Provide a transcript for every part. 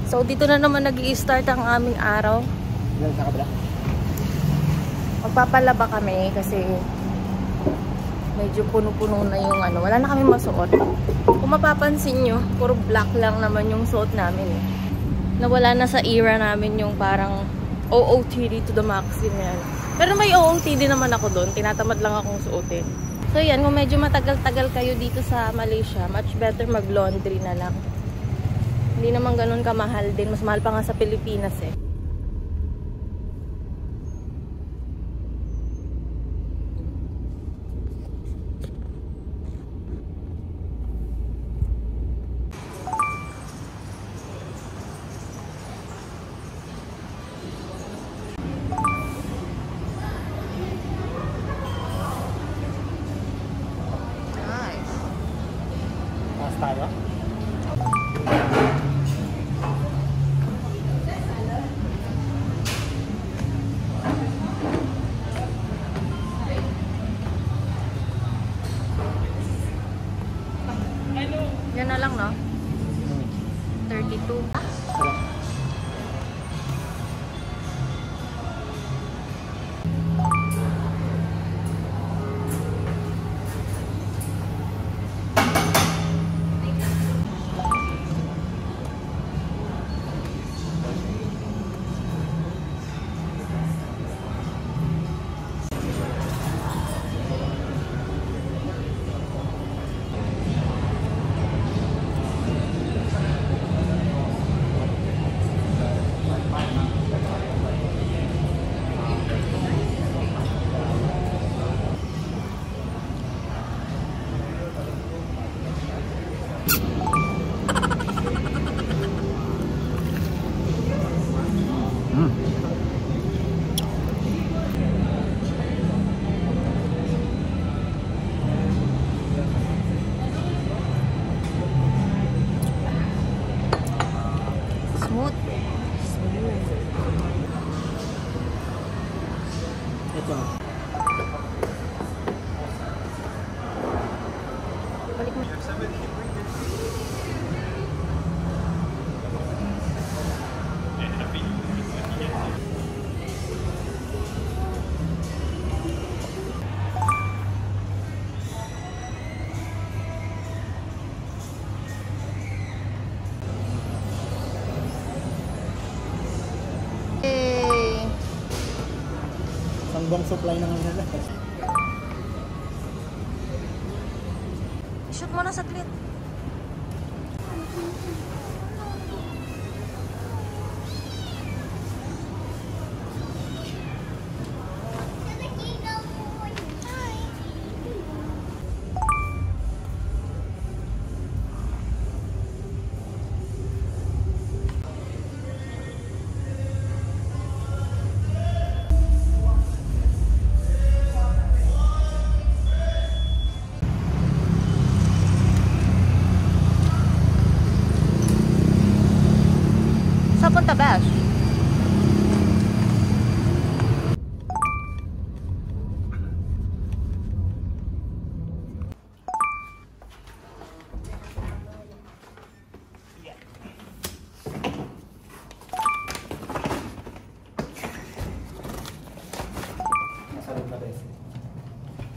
So, dito na naman nag-i-start ang aming araw. Magpapalaba kami kasi medyo puno-puno na yung ano. Wala na kami masuot. Kung mapapansin nyo, puro black lang naman yung suot namin eh. Nawala na sa era namin yung parang OOTD to the max yun yan. Pero may OOTD naman ako doon. Tinatamad lang akong suotin. So yan, kung medyo matagal-tagal kayo dito sa Malaysia, much better mag-laundry na lang. Hindi naman ganun kamahal din. Mas mahal pa nga sa Pilipinas eh. Tayo? Yan na lang, no? 32. Smooth. Ito. Balik mo. Sangbang supply ng nila. Shoot mo na sa clit. Saan punta, Bash? Nasa loob na rin.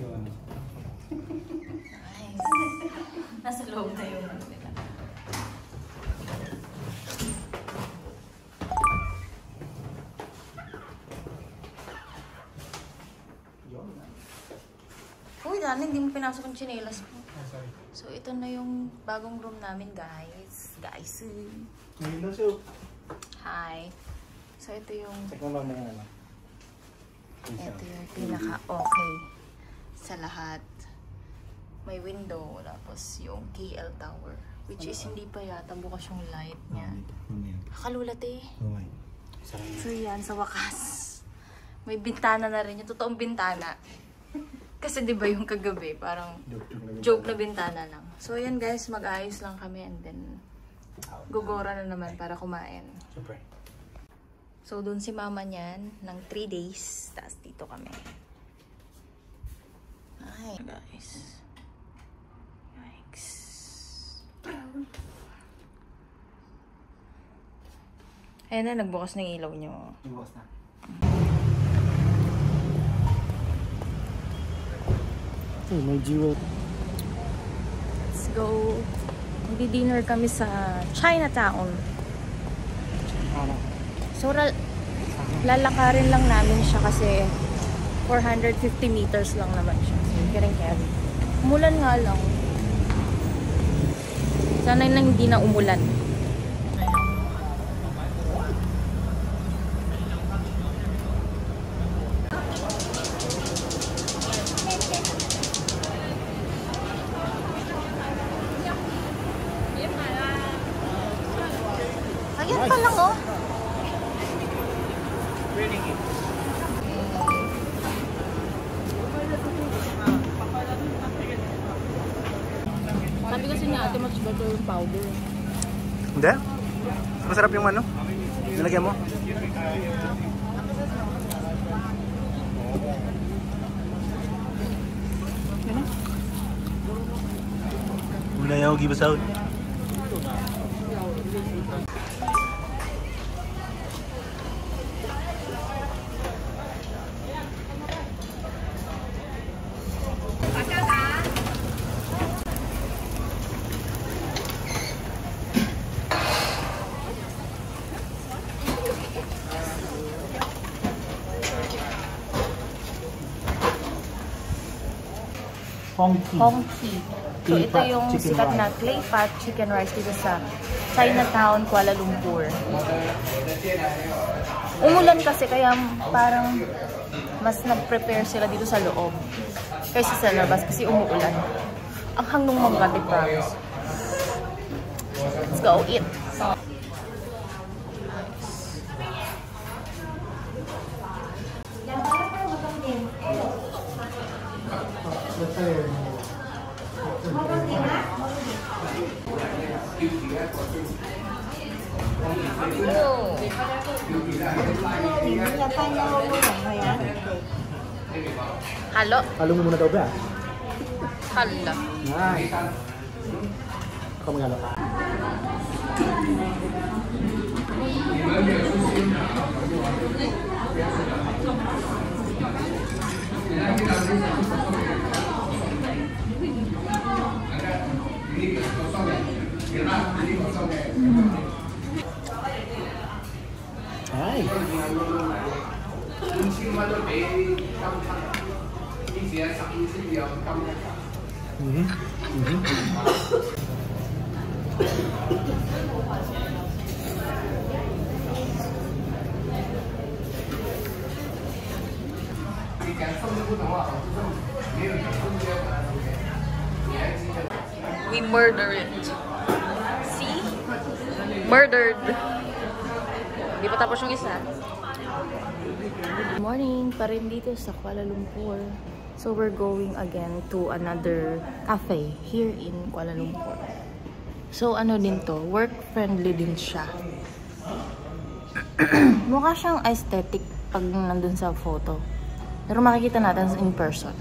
Yun. Nice. Nasa loob na yung ano nila. Uy, Dani, hindi mo pinasok yung tsinelas mo. Oh, sorry. So, ito na yung bagong room namin, guys. Ngayon na siya. Hi. So, ito yung... Check mo lang na yan. Ito yung pinaka-okay sa lahat. May window, tapos yung KL Tower. Which is, hindi pa yata bukas yung light niya. Nakalulat eh. Okay. So, yan, sa wakas. May bintana na rin. Yung totoong bintana. Kasi di ba yung kagabi, parang joke na bintana lang. So ayan guys, mag-ayos lang kami and then gugora na naman para kumain. Super. So doon si mama niyan ng 3 days, tapos dito kami. Ay guys. Yikes. Ayan na, nagbukas na yung ilaw nyo. Nagbukas na. Okay, may jewel. Let's go. Magdi-dinner kami sa Chinatown. So, lalakarin lang namin siya kasi 450 meters lang naman siya. So, carry. Umulan nga lang. Sana na hindi na umulan. Ayan pa lang, oh. Sabi kasi niya ate, mas better yung powder. Hindi? Masarap yung ano? Nilagyan mo? Mula yaw, give us out. Hongqi. So, ito yung sikat na clay pot chicken rice dito sa Chinatown, Kuala Lumpur. Umulan kasi kaya parang mas nag-prepare sila dito sa loob kaysa sa labas kasi umuulan. Ang hangnong mga promise. Let's go eat. Halo. Halo mo muna daw ba? Halo. Nice. Ako maghalo. Ay. We murdered it. See? Murdered. Di pa tapos yung isa. Good morning pa rin dito sa Kuala Lumpur. So we're going again to another cafe here in Kuala Lumpur. So ano din to, work friendly din siya. Mukha siyang aesthetic pag nandun sa photo. Pero makikita natin in person.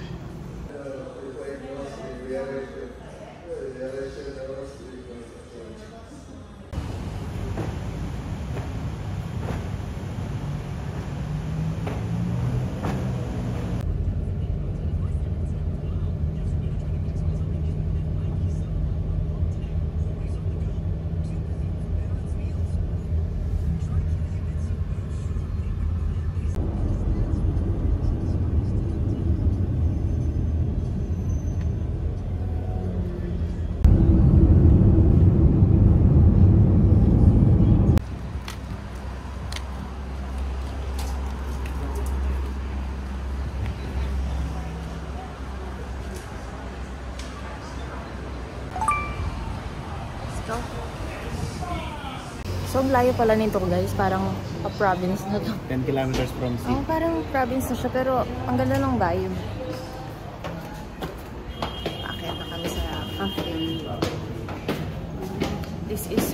So, ang layo pala nito guys. Parang pa-province na to. 10 kilometers from sea. Oh, parang province na siya. Pero, ang ganda ng vibe. Akit na kami sa cafe. This is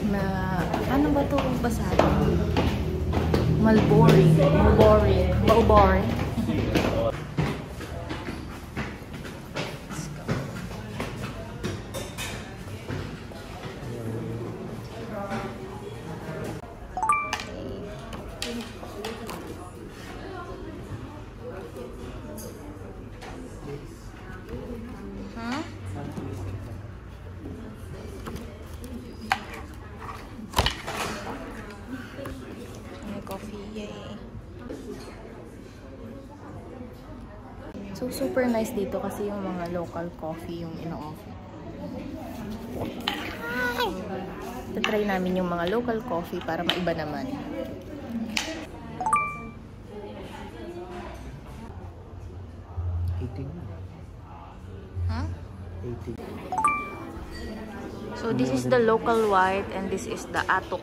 ano ba ito kung basahin? Malbori. Maubori. Yay! So, super nice dito kasi yung mga local coffee yung ino-offer. Try namin yung mga local coffee para maiba naman. Huh? 80. So, this is the local white and this is the atok.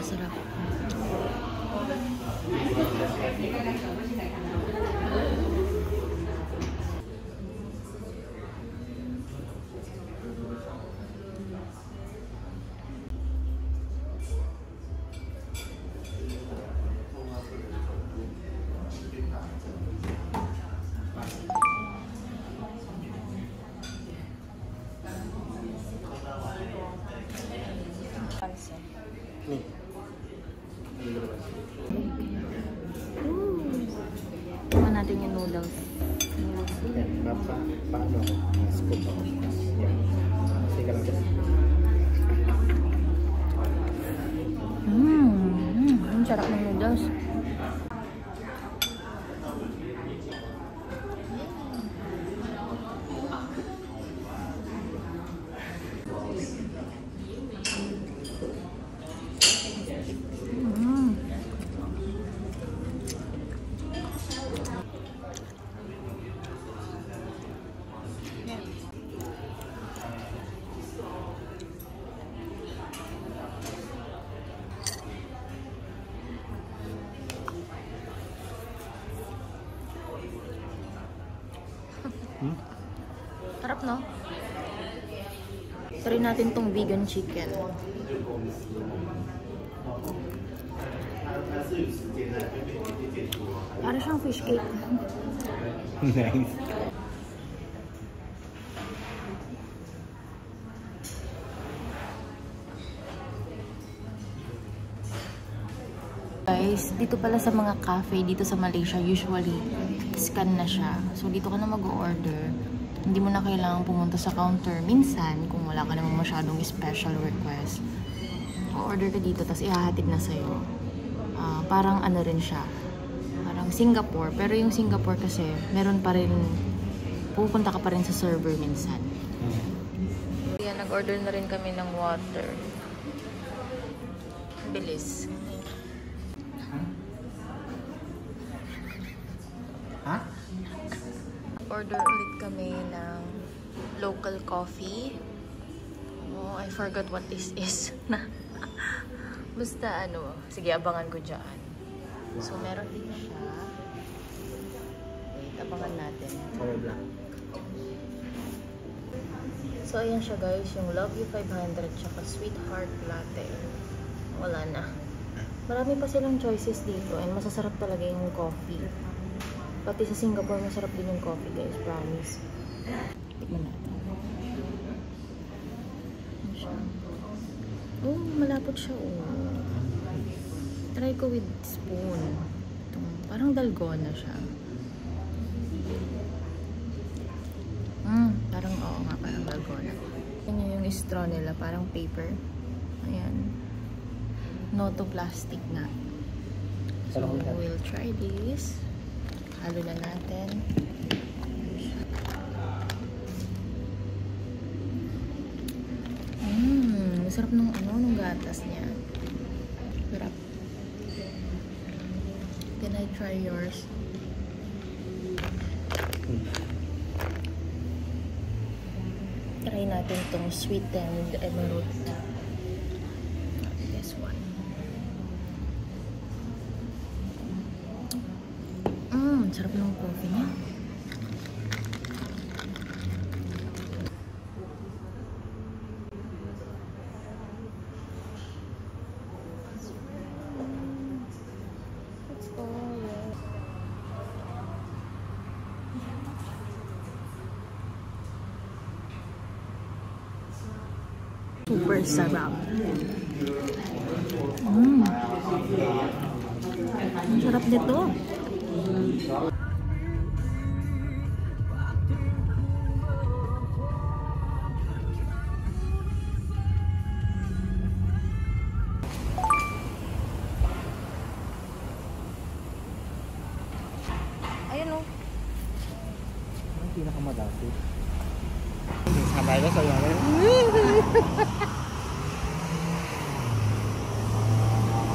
Sarap. Tingnan natin yung noodles. Paano ako? Scoop ako. Sige lang dyan. Ang sarap ng noodles. Sarap, no? Try natin tong vegan chicken. Para siyang fish cake. Nice. Guys, dito pala sa mga cafe dito sa Malaysia, usually scan na siya. So dito ka na mag-order. Hindi mo na kailangan pumunta sa counter. Minsan, kung wala ka namang masyadong special request, order ka dito, tapos ihahatid na sa'yo. Parang ano rin siya. Parang Singapore. Pero yung Singapore kasi, meron pa rin, pupunta ka pa rin sa server minsan. Kaya nag-order na rin kami ng water. Bilis. Ha? Order ulit kami ng local coffee. Oh, I forgot what this is. Basta ano, sige, abangan ko dyan. So, meron din siya. Wait, abangan natin. Color black. So, ayan siya guys, yung Love You 500 tsaka Sweetheart Latte. Wala na. Marami pa silang choices dito and masasarap talaga yung coffee. Pati sa Singapore, masarap din yung coffee guys, promise. Tikman natin. Ano siya? Oh, malapot siya oh. Try ko with spoon. Parang dalgona siya. Parang oo nga, parang dalgona. Yan yung straw nila, parang paper. Ayan. No to plastic na. So, we'll try this. Halo na natin. Masarap nung nung gatas niya. Sarap. Can I try yours? Try natin tong sweetened emerald. This one. Sarap ng coffee niya. Super sarap. Ang sarap nito. pinakamadati. Sabay ko sa'yo.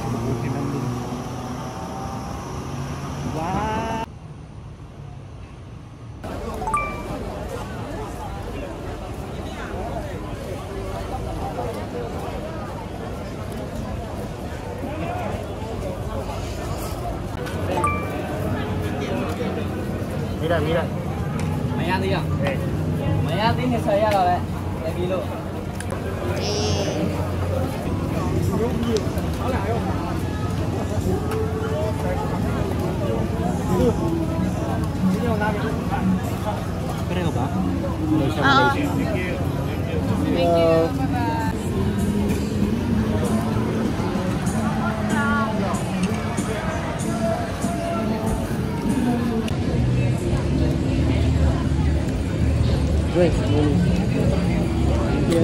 Subukin lang din. Wow! Mira, mira. Maya diyan. Maya din saya lah, Pak. 1 kilo. Pareho ba? Malaysia, Oo. Malaysia. Thank you. Bye-bye. Guys, ini. Ya.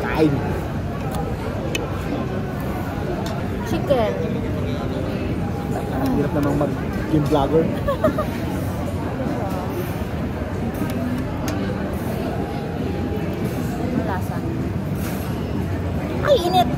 Kain. Chicken. Hirap namang mag-game vlogger. Malasa. Ay, init!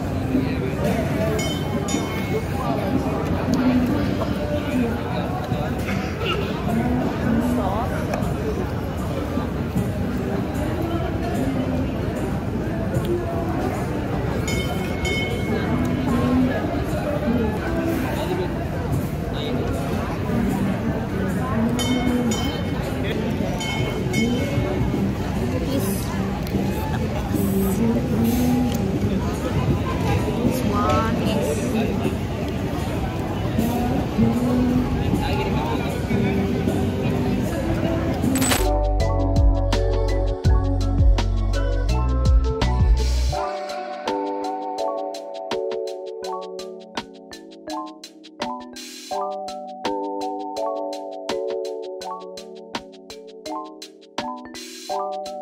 Bye.